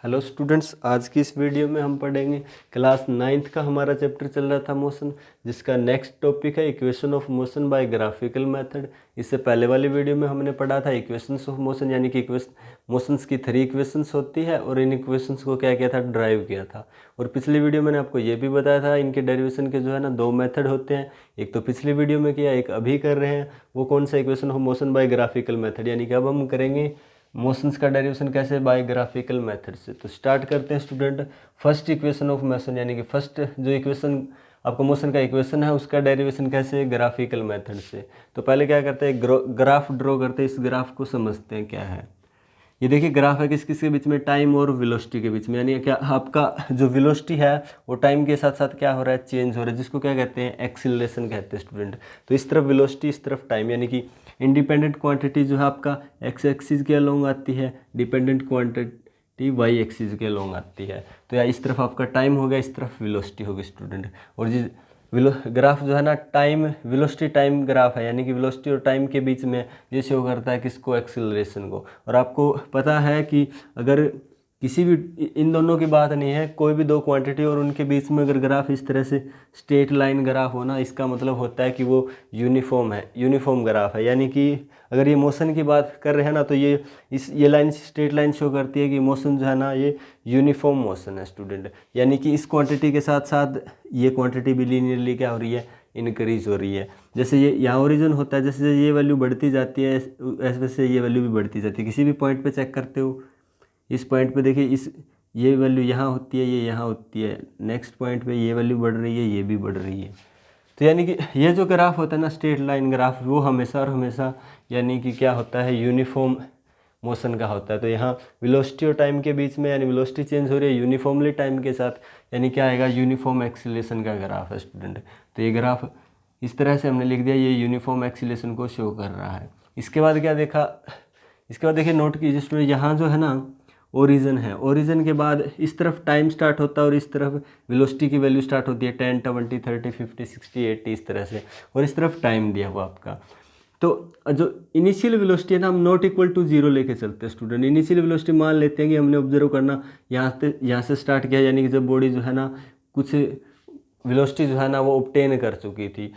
Hello students, आज की इस वीडियो में हम पढ़ेंगे क्लास 9th का हमारा चैप्टर चल रहा था मोशन, जिसका नेक्स्ट टॉपिक है equation of motion by graphical method. इससे पहले वाली वीडियो में हमने पढ़ा था इक्वेशंस ऑफ मोशन, यानी कि मोशंस की 3 इक्वेशंस होती है और इन इक्वेशंस को क्या किया था, ड्राइव किया था। और पिछली वीडियो मैंने आपको ये भी बताया था इनके डेरिवेशन के जो है ना 2 मेथड होते हैं। एक तो पिछली वीडियो में किया, एक अभी कर रहे हैं। वो कौन सा, equation of motion by graphical method, यानी कि अब हम करेंगे मोशंस का डेरिवेशन कैसे, बाय ग्राफिकल मेथड से। तो स्टार्ट करते हैं student. First equation of motion, यानी कि फर्स्ट जो इक्वेशन आपका मोशन का इक्वेशन है उसका डेरिवेशन कैसे, ग्राफिकल मेथड से। तो पहले क्या करते हैं, ग्राफ ड्रॉ करते हैं। इस ग्राफ को समझते हैं क्या है। ये देखिए ग्राफ है किस किस के बीच में, टाइम और वेलोसिटी के बीच में, यानी क्या आपका जो वेलोसिटी है वो टाइम के साथ साथ क्या हो रहा है, चेंज हो रहा है, जिसको क्या कहते हैं, एक्सीलरेशन कहते हैं स्टूडेंट। तो इस तरफ वेलोसिटी, इस तरफ टाइम, यानी कि इंडिपेंडेंट क्वांटिटी जो है आपका एक्स एक्सिस के अलोंग आती है, डिपेंडेंट क्वांटिटी वाई एक्सिस के अलोंग आती है। तो या इस तरफ आपका टाइम हो गया, इस तरफ वेलोसिटी होगी स्टूडेंट। और जिस ग्राफ जो है ना, टाइम वेलोसिटी टाइम ग्राफ है, यानी कि वेलोसिटी और टाइम के बीच में ये शो करता है किसको, एक्सीलरेशन को। और आपको पता है कि अगर किसी भी, इन दोनों की बात नहीं है, कोई भी 2 क्वांटिटी और उनके बीच में अगर ग्राफ इस तरह से स्ट्रेट लाइन ग्राफ हो ना, इसका मतलब होता है कि वो यूनिफॉर्म है, यूनिफॉर्म ग्राफ है। यानी कि अगर ये मोशन की बात कर रहे हैं ना, तो ये लाइन स्ट्रेट लाइन शो करती है कि मोशन जो है ना ये यूनिफॉर्म मोशन है स्टूडेंट। यानी कि इस क्वांटिटी के साथ साथ ये क्वांटिटी भी लीनियरली क्या हो रही है, इंक्रीज हो रही है। जैसे ये यहाँ ओरिजिन होता है, जैसे ये वैल्यू बढ़ती जाती है ऐसे वैसे ये वैल्यू भी बढ़ती जाती है। किसी भी पॉइंट पे चेक करते हो, इस पॉइंट पे देखिए, इस ये वैल्यू यहाँ होती है, ये यहाँ होती है, नेक्स्ट पॉइंट पे ये वैल्यू बढ़ रही है, ये भी बढ़ रही है। तो यानी कि ये जो ग्राफ होता है ना, स्ट्रेट लाइन ग्राफ, वो हमेशा और हमेशा यानी कि क्या होता है, यूनिफॉर्म मोशन का होता है। तो यहाँ वेलोसिटी और टाइम के बीच में, यानी वेलोसिटी चेंज हो रही है यूनिफॉर्मली टाइम के साथ, यानी क्या आएगा, यूनिफॉर्म एक्सीलरेशन का ग्राफ है स्टूडेंट। तो ये ग्राफ इस तरह से हमने लिख दिया, ये यूनिफॉर्म एक्सीलरेशन को शो कर रहा है। इसके बाद क्या देखा, इसके बाद देखिए नोट कीजिए स्टूडेंट, यहाँ जो है ना ओरिजिन है, ओरिजिन के बाद इस तरफ टाइम स्टार्ट होता है और इस तरफ वेलोसिटी की वैल्यू स्टार्ट होती है 10, 20, 30, 50, 60, 80 इस तरह से, और इस तरफ टाइम दिया हुआ आपका। तो जो इनिशियल वेलोसिटी है ना, हम नॉट इक्वल टू 0 लेके चलते हैं स्टूडेंट। इनिशियल वेलोसिटी मान लेते हैं कि हमने ऑब्जर्व करना यहाँ से स्टार्ट किया, यानी कि जब बॉडी जो है ना कुछ वेलोसिटी जो है ना वो ऑब्टेन कर चुकी थी।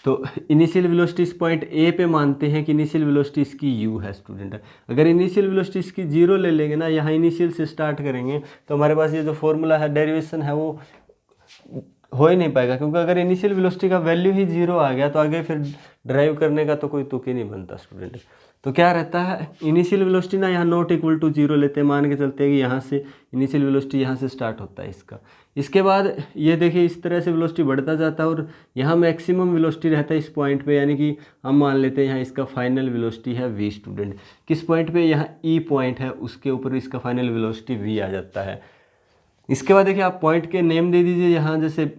तो इनिशियल वेलोसिटी इस पॉइंट ए पे मानते हैं कि इनिशियल वेलोसिटी इसकी यू है स्टूडेंट। अगर इनिशियल वेलोसिटी इसकी 0 ले लेंगे ना, यहाँ इनिशियल से स्टार्ट करेंगे, तो हमारे पास ये जो फॉर्मूला है, डेरिवेशन है, वो हो ही नहीं पाएगा। क्योंकि अगर इनिशियल वेलोसिटी का वैल्यू ही 0 आ गया तो आगे फिर ड्राइव करने का तो कोई तुक ही नहीं बनता स्टूडेंट। तो क्या रहता है, इनिशियल वेलोसिटी ना यहाँ नॉट इक्वल टू 0 लेते हैं, मान के चलते हैं कि यहाँ से इनिशियल वेलोसिटी यहाँ से स्टार्ट होता है इसका। इसके बाद ये देखिए इस तरह से वेलोसिटी बढ़ता जाता है और यहाँ मैक्सिमम वेलोसिटी रहता है इस पॉइंट पे, यानी कि हम मान लेते हैं यहाँ इसका फाइनल वेलोसिटी है v स्टूडेंट। किस पॉइंट पे, यहाँ ई पॉइंट है, उसके ऊपर इसका फाइनल वेलोसिटी v आ जाता है। इसके बाद देखिए आप पॉइंट के नेम दे दीजिए, यहाँ जैसे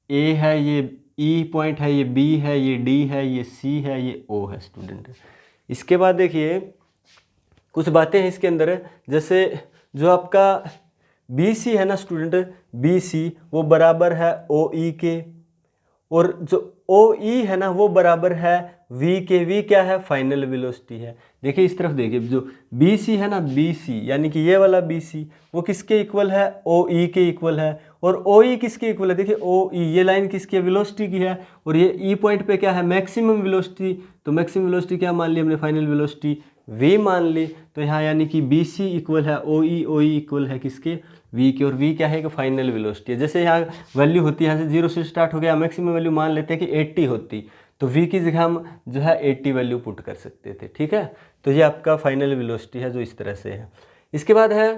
ए है, ये ई पॉइंट है, ये बी है, ये डी है, ये सी है, ये ओ है स्टूडेंट। इसके बाद देखिए कुछ बातें हैं इसके अंदर, जैसे जो आपका बी सी है ना स्टूडेंट, बी सी वो बराबर है ओ ई के, और जो ओ ई है ना वो बराबर है वी के। वी क्या है, फाइनल वेलोसिटी है। देखिए इस तरफ देखिए, जो बी सी है ना, बी सी यानी कि ये वाला बी सी, वो किसके इक्वल है, ओ ई के इक्वल है। और ओ ई किसके इक्वल है, देखिए ओ ई, ये लाइन किसकी है, वेलोसिटी की है, और ये ई पॉइंट पे क्या है, मैक्सिमम वेलोसिटी। तो मैक्सिमम वेलोसिटी क्या मान ली हमने, फाइनल वेलोसिटी v मान ली। तो यहाँ यानी कि बी सी इक्वल है ओ ई इक्वल है किसके, v के। और v क्या है कि फाइनल वेलोसिटी है। जैसे यहाँ वैल्यू होती है, यहाँ से 0 से स्टार्ट हो गया, मैक्सिमम वैल्यू मान लेते हैं कि 80 होती, तो v की जगह हम जो है 80 वैल्यू पुट कर सकते थे, ठीक है। तो ये आपका फाइनल वेलोसिटी है जो इस तरह से है। इसके बाद है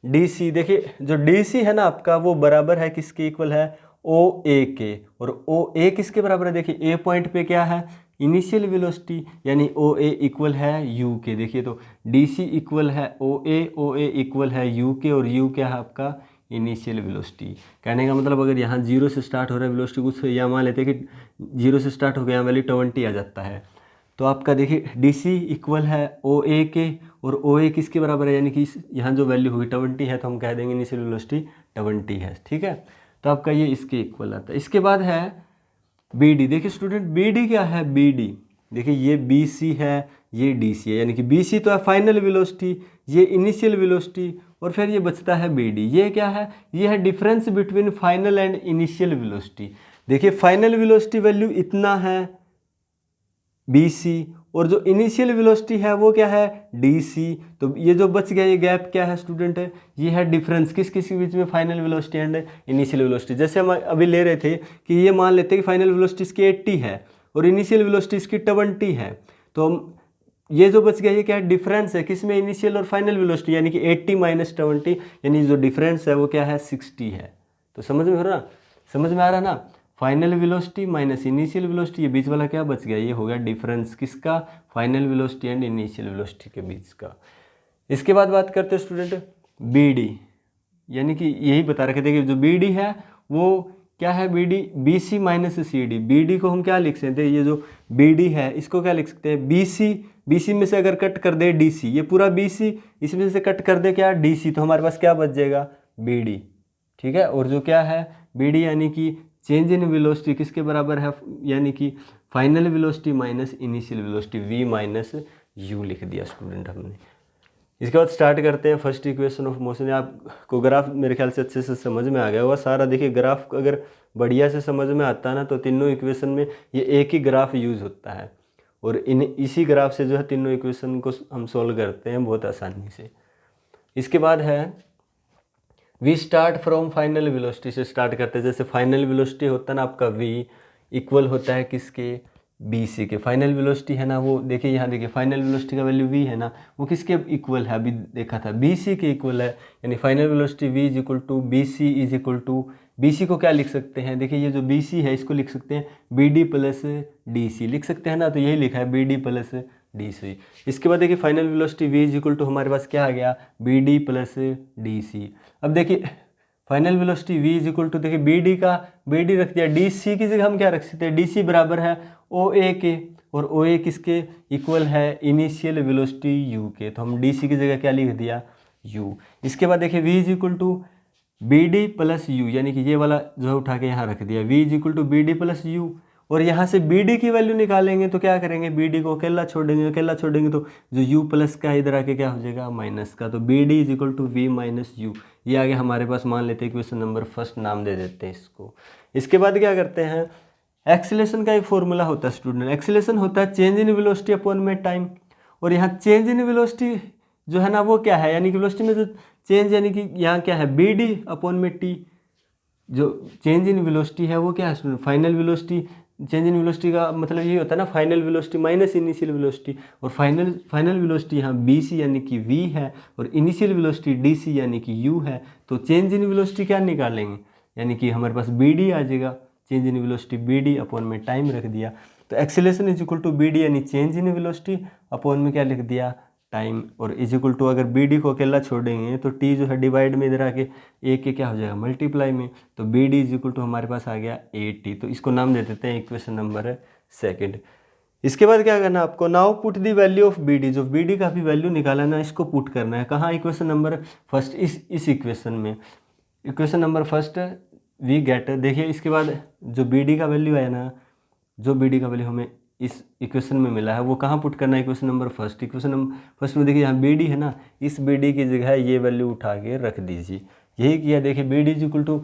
डी सी। देखिए जो डी सी है ना आपका, वो बराबर है किसके इक्वल है, ओ ए के। और ओ ए किसके बराबर है, देखिए ए पॉइंट पे क्या है, इनिशियल वेलोसिटी, यानी ओ ए इक्वल है यू के। देखिए तो डी सी इक्वल है ओ ए इक्वल है यू के, और यू क्या है आपका, इनिशियल वेलोसिटी। कहने का मतलब अगर यहाँ 0 से स्टार्ट हो रहा है वेलोसिटी कुछ, या मान लेते हैं कि 0 से स्टार्ट हो गया, वैल्यू 20 आ जाता है, तो आपका देखिए डी सी इक्वल है ओ ए के, और ओ ए किसके बराबर है, यानी कि यहाँ जो वैल्यू होगी 20 है, तो हम कह देंगे इनिशियल वेलोसिटी 20 है, ठीक है। तो आपका ये इसके इक्वल आता है। इसके बाद है बी डी। देखिए स्टूडेंट बी डी क्या है, बी डी देखिए ये बी सी है, ये डी सी है, यानी कि बी सी तो है फाइनल वेलोसिटी, ये इनिशियल वेलोसिटी, और फिर ये बचता है बी डी। ये क्या है, ये है difference between final and initial velocity. देखिए फाइनल वेलोसिटी वैल्यू इतना है बी सी, और जो इनिशियल वेलोसिटी है वो क्या है डी सी। तो ये जो बच गया ये गैप क्या है स्टूडेंट, ये है डिफरेंस किस किस के बीच में, final velocity and initial velocity. जैसे हम अभी ले रहे थे कि ये मान लेते हैं कि फाइनल वेलोसिटी इसकी 80 है और इनिशियल वेलोसिटी इसकी 20 है, तो हम ये जो बच गया ये क्या है, डिफरेंस है किस में, इनिशियल और फाइनल वेलोसिटी, यानी कि 80 माइनस 20, यानी जो डिफरेंस है वो क्या है 60 है। तो समझ में हो रहा, समझ में आ रहा ना, final velocity minus initial velocity, ये बीच वाला क्या बच गया, ये हो गया डिफरेंस किसका, final velocity and initial velocity के बीच का। इसके बाद बात करते हैं स्टूडेंट बी डी, यानी कि यही बता रखे थे कि जो बी डी है वो क्या है, B D B C minus C D. B D को हम क्या लिख सकते हैं, ये जो बी डी है इसको क्या लिख सकते हैं, बी सी। बी सी में से अगर कट कर दे डी सी, ये पूरा बी सी, इसमें से कट कर दे क्या डी सी, तो हमारे पास क्या बच जाएगा बी डी। ठीक है, और जो क्या है बी डी यानी कि चेंज इन वेलोसिटी किसके बराबर है, यानी कि final velocity minus initial velocity, V minus U लिख दिया स्टूडेंट हमने। इसके बाद स्टार्ट करते हैं फर्स्ट इक्वेशन ऑफ मोशन। आपको ग्राफ मेरे ख्याल से अच्छे से समझ में आ गया होगा सारा। देखिए ग्राफ अगर बढ़िया से समझ में आता है ना तो तीनों इक्वेशन में ये एक ही ग्राफ यूज़ होता है, और इसी ग्राफ से जो है तीनों इक्वेशन को हम सोल्व करते हैं बहुत आसानी से। इसके बाद है we start from final velocity से स्टार्ट करते हैं। जैसे फाइनल वेलोसिटी होता है ना आपका वी इक्वल होता है किसके, बी सी के। फाइनल वेलोसिटी है ना वो, देखिए यहाँ देखिए फाइनल वेलोसिटी का वैल्यू वी है ना, वो किसके इक्वल है, अभी देखा था बी सी के इक्वल है। यानी final velocity V is equal to B C is equal to, B C को क्या लिख सकते हैं, देखिए ये जो बी सी है इसको लिख सकते हैं B D plus D C लिख सकते हैं ना, तो यही लिखा है B D plus D C. इसके बाद देखिए final velocity V is equal to हमारे पास क्या आ गया, B D plus D C. अब देखिए final velocity v is equal to, देखिए बी डी का बी डी रख दिया, डी सी की जगह हम क्या रख सकते हैं, डी सी बराबर है ओ ए के, और ओ ए किसके इक्वल है, इनिशियल वेलोसिटी u के, तो हम डी सी की जगह क्या लिख दिया u। इसके बाद देखिए v is equal to B D plus U, यानी कि ये वाला जो है उठा के यहाँ रख दिया, v is equal to B D plus U, और यहाँ से बी डी की वैल्यू निकालेंगे तो क्या करेंगे, बी डी को अकेला छोड़ेंगे तो जो यू प्लस का इधर आके क्या हो जाएगा माइनस का, तो B D is equal to V minus U. ये आगे हमारे पास मान लेते हैं क्वेश्चन नंबर फर्स्ट, नाम दे देते हैं इसको। इसके बाद क्या करते हैं, एक्सीलरेशन का एक फॉर्मूला होता है स्टूडेंट, एक्सीलरेशन होता है चेंज इन वेलोसिटी अपॉन में टाइम, और यहाँ चेंज इन वेलोसिटी जो है ना वो क्या है, यानी कि वेलोसिटी में जो चेंज, यानी कि यहाँ क्या है बी डी अपॉन में टी, जो चेंज इन वेलोसिटी है वो क्या है student, final velocity. Change in velocity का मतलब ये होता है ना final velocity minus initial velocity, और फाइनल वेलोसिटी यहाँ बी सी यानी कि वी है, और इनिशियल वेलोसिटी डी सी यानी कि यू है। तो चेंज इन वेलोसिटी क्या निकालेंगे, यानी कि हमारे पास बी डी आ जाएगा, change in velocity B D upon में टाइम रख दिया, तो acceleration is equal to B D यानी चेंज इन वेलोसिटी अपॉन में क्या लिख दिया टाइम, और इज इक्वल टू अगर बी डी को अकेला छोड़ेंगे तो टी जो है डिवाइड में इधर आके ए के क्या हो जाएगा मल्टीप्लाई में, तो B D is equal to हमारे पास आ गया ए टी। तो इसको नाम दे देते हैं इक्वेशन नंबर सेकंड। इसके बाद क्या करना है आपको, now put the value of B D, जो बी डी का भी वैल्यू निकाला ना इसको पुट करना है कहाँ, इक्वेशन नंबर फर्स्ट, इस इक्वेशन में, equation number first we get. देखिए इसके बाद जो बी डी का वैल्यू है ना, जो बी डी का वैल्यू हमें इस इक्वेशन में मिला है वो कहाँ पुट करना है, equation number first. Equation number first में देखिए यहाँ बी डी है ना, इस बी डी की जगह ये वैल्यू उठा के रख दीजिए, यही किया। देखिए B D is equal to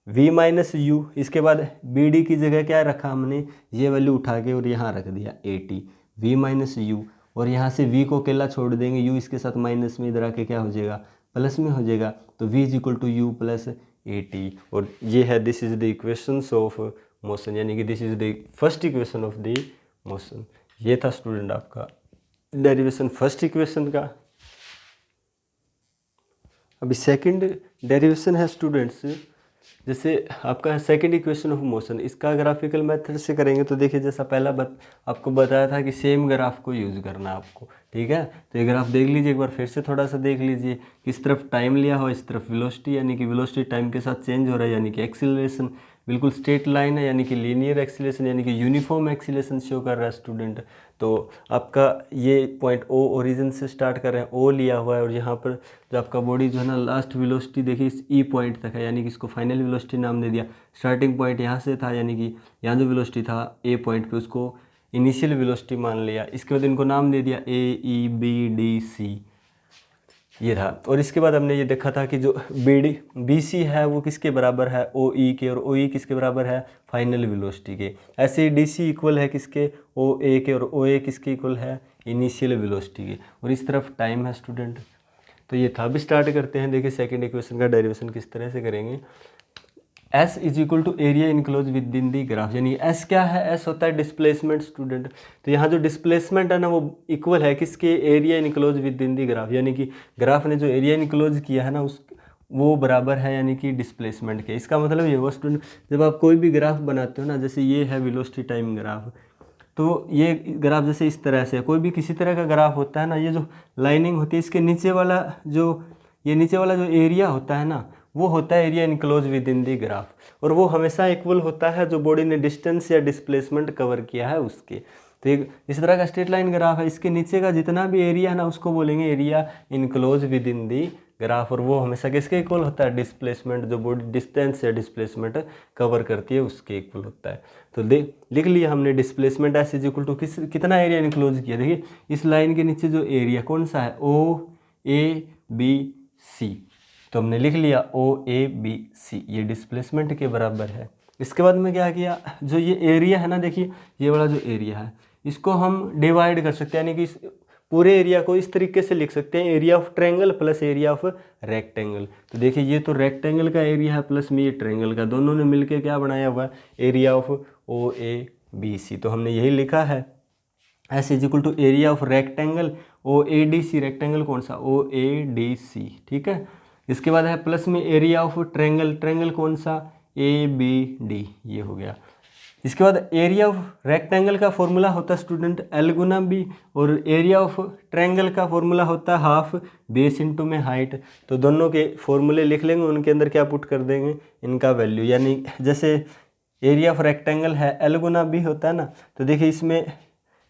V minus U, इसके बाद बी डी की जगह क्या रखा हमने, ये वैल्यू उठा के और यहाँ रख दिया A T, V minus U, और यहाँ से वी को अकेला छोड़ देंगे, यू इसके साथ माइनस में इधर आके क्या हो जाएगा प्लस में हो जाएगा, तो V is equal to U plus A T. और ये है this is the equations of motion, यानी कि this is the first equation of the motion. ये था स्टूडेंट आपका डेरिवेशन फर्स्ट इक्वेशन का। अभी सेकंड डेरिवेशन है स्टूडेंट्स, जैसे आपका सेकंड इक्वेशन ऑफ मोशन, इसका ग्राफिकल मेथड से करेंगे तो देखिए जैसा पहला आपको बताया था कि सेम ग्राफ को यूज़ करना आपको, ठीक है। तो ये ग्राफ देख लीजिए एक बार, फिर से थोड़ा सा देख लीजिए, किस तरफ टाइम लिया हो, इस तरफ वेलोसिटी, यानी कि वेलोसिटी टाइम के साथ चेंज हो रहा है, यानी कि एक्सीलरेशन बिल्कुल स्ट्रेट लाइन है, यानी कि लीनियर एक्सीलरेशन, यानी कि यूनिफॉर्म एक्सीलरेशन शो कर रहा है स्टूडेंट। तो आपका ये पॉइंट ओ ओरिजिन से स्टार्ट कर रहे हैं, ओ लिया हुआ है, और यहाँ पर जो आपका बॉडी जो है ना लास्ट वेलोसिटी देखिए इस ई पॉइंट तक है, यानी कि इसको फाइनल वेलोसिटी नाम दे दिया। स्टार्टिंग पॉइंट यहाँ से था, यानी कि यहाँ जो वेलोसिटी था ए पॉइंट पे उसको इनिशियल वेलोसिटी मान लिया। इसके बाद इनको नाम दे दिया ए ई बी डी सी। ये रहा। और इसके बाद हमने ये देखा था कि जो बी सी है वो किसके बराबर है, ओ ई के, और ओ ई किसके बराबर है, फाइनल वेलोसिटी के। ऐसे ही डी सी इक्वल है किसके, ओ ए के, और ओ ए किसके इक्वल है, इनिशियल वेलोसिटी के। और इस तरफ टाइम है स्टूडेंट। तो ये था। अभी स्टार्ट करते हैं। देखिए सेकेंड इक्वेशन का डेरिवेशन किस तरह से करेंगे। S is equal to area enclose within the graph, यानी S क्या है, S होता है डिस्प्लेसमेंट स्टूडेंट। तो यहाँ जो डिस्प्लेसमेंट है ना वो इक्वल है किसके, area enclose within the graph, यानी कि ग्राफ ने जो एरिया इनक्लोज किया है ना उस वो बराबर है यानी कि डिस्प्लेसमेंट के। इसका मतलब ये हुआ स्टूडेंट, जब आप कोई भी ग्राफ बनाते हो ना, जैसे ये है वेलोसिटी टाइम ग्राफ, तो ये ग्राफ जैसे इस तरह से, कोई भी किसी तरह का ग्राफ होता है ना, ये जो लाइनिंग होती है इसके नीचे वाला जो, ये नीचे वाला जो एरिया होता है ना वो होता है area enclose within the graph, और वो हमेशा इक्वल होता है जो बॉडी ने डिस्टेंस या डिस्प्लेसमेंट कवर किया है उसके। तो एक इस तरह का स्ट्रेट लाइन ग्राफ है, इसके नीचे का जितना भी एरिया है ना उसको बोलेंगे area enclose within the graph, और वो हमेशा किसके इक्वल होता है, डिस्प्लेसमेंट, जो बॉडी डिस्टेंस या डिस्प्लेसमेंट कवर करती है उसके इक्वल होता है। तो लिख लिया हमने displacement S is equal to कितना एरिया इनक्लोज किया। देखिए इस लाइन के नीचे जो एरिया कौन सा है, ओ ए बी सी, तो हमने लिख लिया ओ ए बी सी, ये डिस्प्लेसमेंट के बराबर है। इसके बाद में क्या किया, जो ये एरिया है ना, देखिए ये वाला जो एरिया है इसको हम डिवाइड कर सकते हैं, यानी कि इस पूरे एरिया को इस तरीके से लिख सकते हैं, area of triangle plus area of rectangle. तो देखिए ये तो रेक्टेंगल का एरिया है प्लस में ये ट्रायंगल का, दोनों ने मिलके क्या बनाया हुआ है, area of O A B C. तो हमने यही लिखा है S is equal to area of rectangle O A D C, rectangle कौन सा, ओ ए डी सी, ठीक है। इसके बाद है प्लस में एरिया ऑफ ट्रायंगल, ट्रायंगल कौन सा, ए बी डी, ये हो गया। इसके बाद एरिया ऑफ रेक्टेंगल का फॉर्मूला होता है स्टूडेंट एल गुना बी, और एरिया ऑफ ट्रायंगल का फॉर्मूला होता है हाफ बेस इनटू में हाइट। तो दोनों के फॉर्मूले लिख लेंगे, उनके अंदर क्या पुट कर देंगे, इनका वैल्यू, यानी जैसे एरिया ऑफ रेक्टेंगल है एल गुना बी होता है ना, तो देखिए इसमें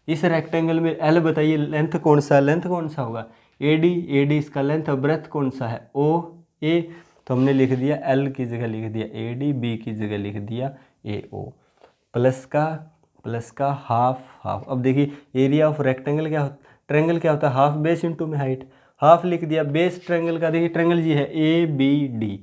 इस रेक्टेंगल में एल बताइए लेंथ कौन सा, लेंथ कौन सा होगा, ए डी इसका लेंथ, और ब्रेथ कौन सा है, ओ ए, तो हमने लिख दिया एल की जगह लिख दिया ए डी, बी की जगह लिख दिया ए ओ, प्लस का हाफ। अब देखिए एरिया ऑफ रेक्टेंगल क्या होता, ट्रायंगल क्या होता है, हाफ बेस इनटू में हाइट, हाफ लिख दिया बेस ट्रायंगल का, देखिए ट्रायंगल ये है ए बी डी,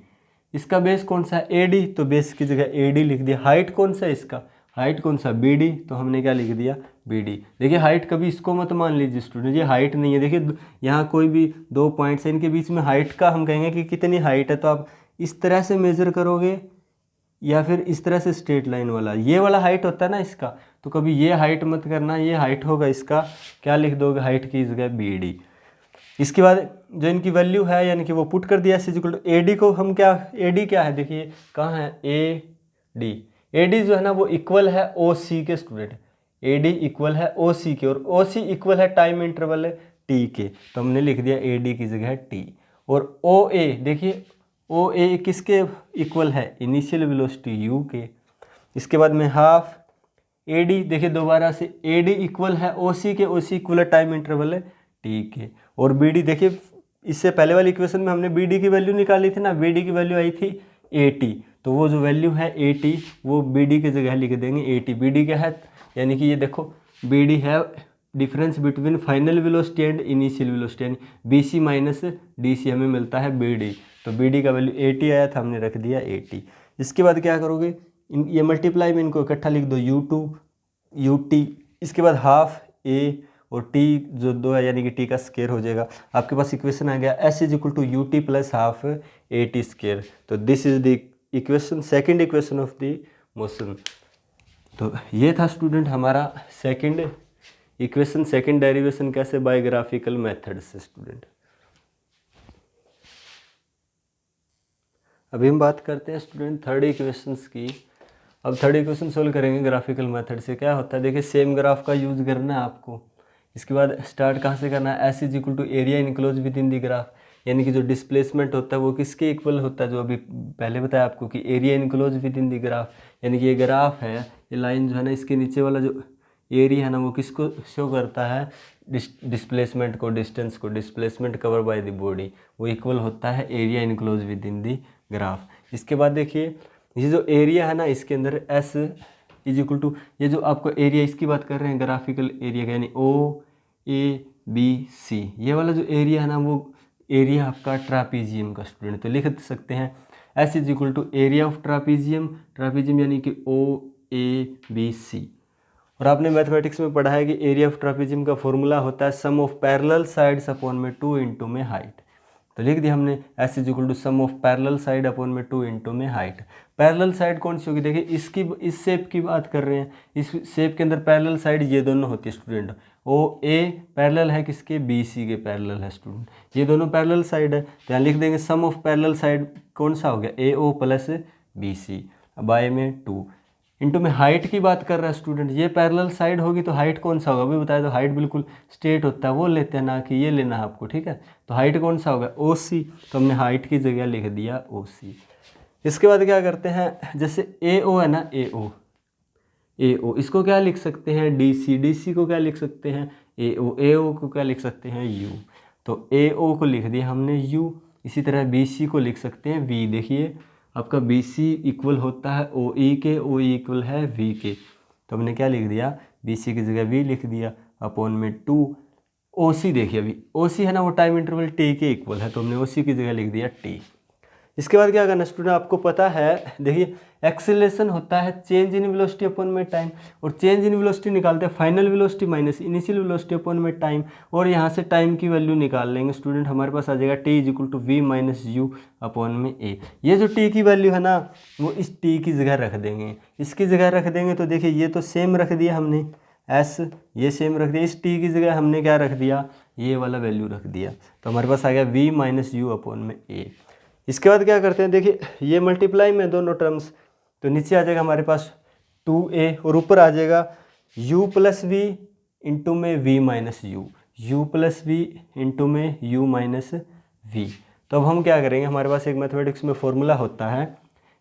इसका बेस कौन सा है, ए डी, तो बेस की जगह ए डी लिख दिया। हाइट कौन सा है इसका, हाइट कौन सा, बी डी, तो हमने क्या लिख दिया, बी डी। देखिए हाइट कभी इसको मत मान लीजिए स्टूडेंट, ये हाइट नहीं है। देखिए यहाँ कोई भी दो पॉइंट्स हैं, इनके बीच में हाइट का हम कहेंगे कि कितनी हाइट है, तो आप इस तरह से मेजर करोगे या फिर इस तरह से स्ट्रेट लाइन वाला, ये वाला हाइट होता है ना इसका, तो कभी ये हाइट मत करना, ये हाइट होगा इसका, क्या लिख दोगे, हाइट की जगह बी डी। इसके बाद जो इनकी वैल्यू है यानी कि वो पुट कर दिया, इक्वल टू ए डी को हम क्या, ए डी क्या है, देखिए कहाँ है, ए डी जो है ना वो इक्वल है ओ सी के स्टूडेंट, ए डी इक्वल है ओ सी के, और ओ सी इक्वल है टाइम इंटरवल टी के, तो हमने लिख दिया ए डी की जगह टी। और ओ ए, देखिए ओ ए किसके इक्वल है, इनिशियल वेलोसिटी यू के। इसके बाद में हाफ ए डी, देखिए दोबारा से ए डी इक्वल है ओ सी के, ओ सी इक्वल है टाइम इंटरवल है टी के। और बी डी, देखिए इससे पहले वाली इक्वेशन में हमने बी डी की वैल्यू निकाली थी ना, बी डी की वैल्यू आई थी ए टी, तो वो जो वैल्यू है ए टी वो बी डी की जगह लिख देंगे ए टी। बी डी क्या है, यानी कि ये देखो बी डी है difference between final velocity and initial velocity, यानी B C minus D C हमें मिलता है बी डी, तो बी डी का वैल्यू ए टी आया था, हमने रख दिया ए टी। इसके बाद क्या करोगे, ये मल्टीप्लाई में इनको इकट्ठा लिख दो यू टू यू टी, इसके बाद हाफ ए और टी जो दो है यानी कि टी का स्केयर हो जाएगा, आपके पास इक्वेशन आ गया S is equal to U T plus half A T square. तो this is the equation, second equation of the motion. तो ये था स्टूडेंट हमारा सेकेंड इक्वेशन, सेकेंड डेरिवेशन कैसे, बायोग्राफिकल मेथड से स्टूडेंट। अभी हम बात करते हैं स्टूडेंट थर्ड इक्वेशंस की। अब थर्ड इक्वेशन सोल्व करेंगे ग्राफिकल मेथड से। क्या होता है, देखिए सेम ग्राफ का यूज़ करना है आपको। इसके बाद स्टार्ट कहाँ से करना है, S is equal to area enclose within the graph, यानी कि जो डिस्प्लेसमेंट होता है वो किसके इक्वल होता है, जो अभी पहले बताया आपको कि area enclose within the graph, यानी कि ये ग्राफ है, ये लाइन जो है ना इसके नीचे वाला जो एरिया है ना वो किसको शो करता है, डिस्प्लेसमेंट को, डिस्टेंस को, displacement cover by the body, वो इक्वल होता है area enclose within the graph. इसके बाद देखिए ये जो एरिया है ना इसके अंदर एस इज इक्वल टू, ये जो आपको एरिया इसकी बात कर रहे हैं ग्राफिकल एरिया का, यानी ओ ए बी सी, ये वाला जो एरिया है ना वो एरिया आपका ट्रापीजियम का स्टूडेंट, तो लिख सकते हैं S is equal to area of trapezium, trapezium यानी कि OABC। और आपने मैथमेटिक्स में पढ़ा है कि एरिया ऑफ ट्रापीजियम का फॉर्मूला होता है सम ऑफ पैरेलल साइड्स अपॉन में 2 इंटू में हाइट। तो लिख दिया हमने S is equal to sum of parallel side upon में 2 इंटू में हाइट। पैरेलल साइड कौन सी होगी, देखिए इसकी, इस शेप की बात कर रहे हैं, इस शेप के अंदर पैरेलल साइड ये दोनों होती है स्टूडेंट। OA पैरेलल है किसके, BC के पैरेलल है स्टूडेंट, ये दोनों पैरेलल साइड है। तो यहाँ लिख देंगे सम ऑफ पैरेलल साइड कौन सा हो गया, AO प्लस BC बाय में 2 इंटू में हाइट की बात कर रहा है स्टूडेंट। ये पैरेलल साइड होगी तो हाइट कौन सा होगा, अभी बताया तो हाइट बिल्कुल स्ट्रेट होता है वो लेते हैं, ना कि ये लेना है आपको, ठीक है। तो हाइट कौन सा होगा, OC, तो हमने हाइट की जगह लिख दिया OC। इसके बाद क्या करते हैं, जैसे AO है ना, AO इसको क्या लिख सकते हैं DC को क्या लिख सकते हैं AO को क्या लिख सकते हैं U। तो AO को लिख दिया हमने U। इसी तरह BC को लिख सकते हैं V। देखिए आपका BC इक्वल होता है OE के, OE इक्वल है V के, तो हमने क्या लिख दिया, BC की जगह V लिख दिया अपॉन में 2। OC देखिए, अभी OC है ना वो टाइम इंटरवल T के इक्वल है, तो हमने OC की जगह लिख दिया T। इसके बाद क्या करना स्टूडेंट, आपको पता है, देखिए एक्सेलरेशन होता है चेंज इन वेलोसिटी अपॉन में टाइम, और चेंज इन वेलोसिटी निकालते हैं final velocity minus initial velocity upon में टाइम, और यहाँ से टाइम की वैल्यू निकाल लेंगे स्टूडेंट, हमारे पास आ जाएगा T is equal to V minus U upon में A। ये जो T की वैल्यू है ना, वो इस T की जगह रख देंगे, इसकी जगह रख देंगे। तो देखिए ये तो सेम रख दिया हमने S, ये सेम रख दिया, इस T की जगह हमने क्या रख दिया, ये वाला वैल्यू रख दिया, तो हमारे पास आ गया V माइनस U अपॉन में A। इसके बाद क्या करते हैं, देखिए ये मल्टीप्लाई में दोनों टर्म्स, तो नीचे आ जाएगा हमारे पास 2A और ऊपर आ जाएगा U प्लस V इंटू में V minus U plus V into में U माइनस V। तो अब हम क्या करेंगे, हमारे पास एक मैथमेटिक्स में फॉर्मूला होता है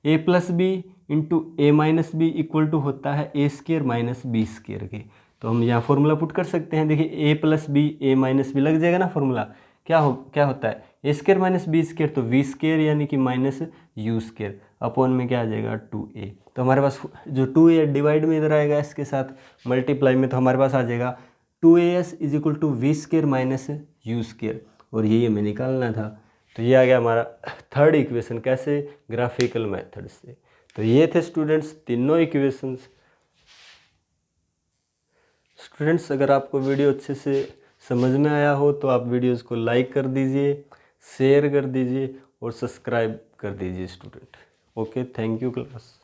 A plus B into A minus B equal to होता है A square minus B square के। तो हम यहाँ फॉर्मूला पुट कर सकते हैं, देखिए A plus B A minus B लग जाएगा ना फॉर्मूला, क्या होता है A square minus B square, तो V स्केयर यानी कि माइनस U स्केयर अपॉन में क्या आ जाएगा 2A। तो हमारे पास जो 2A डिवाइड में इधर आएगा इसके साथ मल्टीप्लाई में, तो हमारे पास आ जाएगा 2AS is equal to V square minus U square, और ये हमें निकालना था। तो ये आ गया हमारा थर्ड इक्वेशन, कैसे, ग्राफिकल मेथड से। तो ये थे स्टूडेंट्स तीनों इक्वेशंस। स्टूडेंट्स अगर आपको वीडियो अच्छे से समझ में आया हो तो आप वीडियोस को लाइक कर दीजिए, शेयर कर दीजिए और सब्सक्राइब कर दीजिए student. Okay, thank you class.